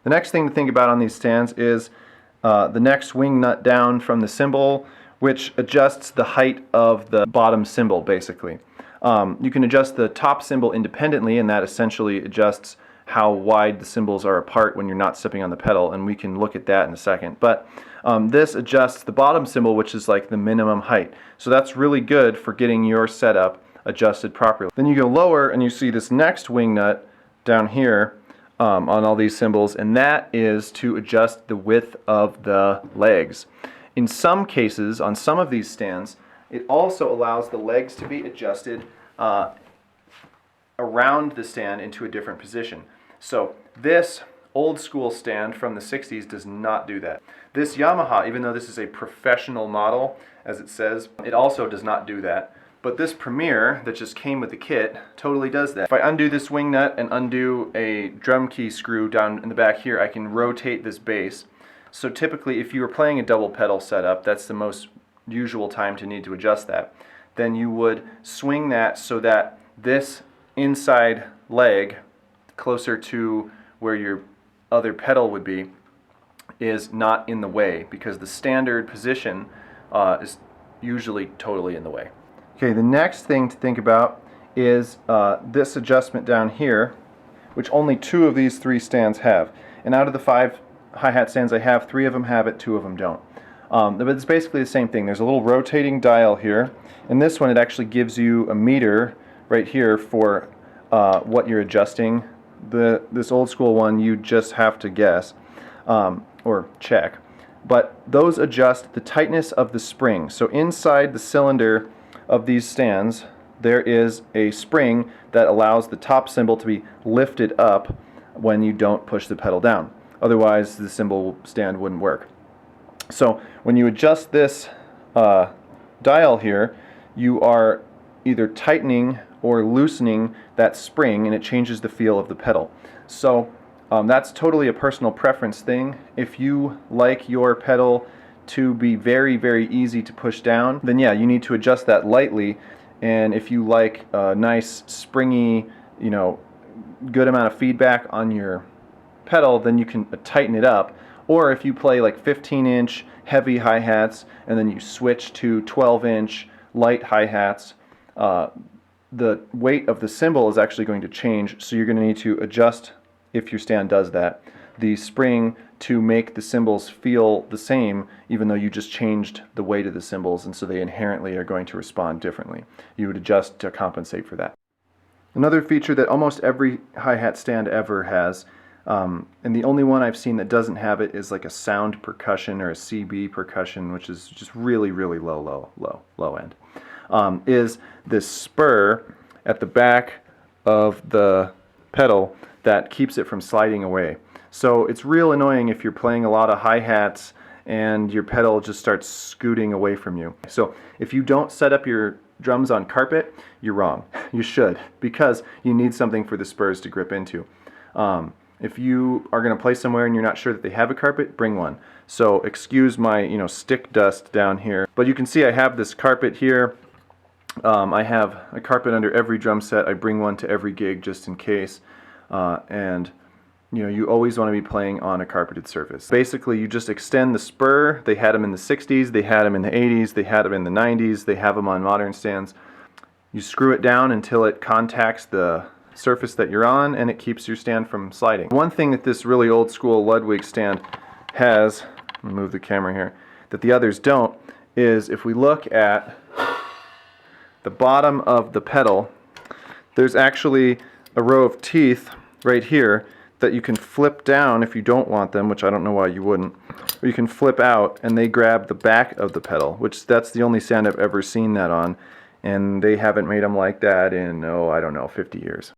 The next thing to think about on these stands is the next wing nut down from the cymbal, which adjusts the height of the bottom cymbal basically. You can adjust the top cymbal independently, and that essentially adjusts how wide the cymbals are apart when you're not stepping on the pedal, and we can look at that in a second. But this adjusts the bottom cymbal, which is like the minimum height. So that's really good for getting your setup adjusted properly. Then you go lower and you see this next wing nut down here on all these cymbals, and that is to adjust the width of the legs. In some cases, on some of these stands, it also allows the legs to be adjusted around the stand into a different position. So this old school stand from the 60s does not do that. This Yamaha, even though this is a professional model, as it says, it also does not do that. But this Premier that just came with the kit totally does that. If I undo this wing nut and undo a drum key screw down in the back here, I can rotate this bass. So typically if you were playing a double pedal setup, that's the most usual time to need to adjust that. Then you would swing that so that this inside leg, closer to where your other pedal would be, is not in the way, because the standard position is usually totally in the way. Okay, the next thing to think about is this adjustment down here, which only 2 of these 3 stands have. And out of the 5 hi-hat stands I have, 3 of them have it, 2 of them don't. But it's basically the same thing. There's a little rotating dial here. In this one, it actually gives you a meter right here for what you're adjusting. This old school one, you just have to guess or check. But those adjust the tightness of the spring. So inside the cylinder of these stands, there is a spring that allows the top cymbal to be lifted up when you don't push the pedal down. Otherwise, the cymbal stand wouldn't work. So when you adjust this dial here, you are either tightening or loosening that spring, and it changes the feel of the pedal. So that's totally a personal preference thing. If you like your pedal to be very, very easy to push down, then yeah, you need to adjust that lightly. And if you like a nice springy, good amount of feedback on your pedal, then you can tighten it up. Or if you play like 15-inch heavy hi-hats and then you switch to 12-inch light hi-hats, the weight of the cymbal is actually going to change, so you're going to need to adjust, if your stand does that, the spring to make the cymbals feel the same, even though you just changed the weight of the cymbals, and so they inherently are going to respond differently. You would adjust to compensate for that. Another feature that almost every hi-hat stand ever has, and the only one I've seen that doesn't have it is like a sound percussion or a CB percussion, which is just really, really low end, is this spur at the back of the pedal that keeps it from sliding away. So it's real annoying if you're playing a lot of hi-hats and your pedal just starts scooting away from you. So if you don't set up your drums on carpet, you're wrong. You should, because you need something for the spurs to grip into. If you are going to play somewhere and you're not sure that they have a carpet, bring one. So excuse my stick dust down here, but you can see I have this carpet here. I have a carpet under every drum set. I bring one to every gig just in case. And you always want to be playing on a carpeted surface. Basically, you just extend the spur. They had them in the 60s, they had them in the 80s, they had them in the 90s, they have them on modern stands. You screw it down until it contacts the surface that you're on, and it keeps your stand from sliding. One thing that this really old school Ludwig stand has, let me move the camera here, that the others don't, is if we look at the bottom of the pedal, there's actually a row of teeth right here that you can flip down if you don't want them, which I don't know why you wouldn't, or you can flip out and they grab the back of the pedal, which that's the only stand I've ever seen that on, and they haven't made them like that in, I don't know, 50 years.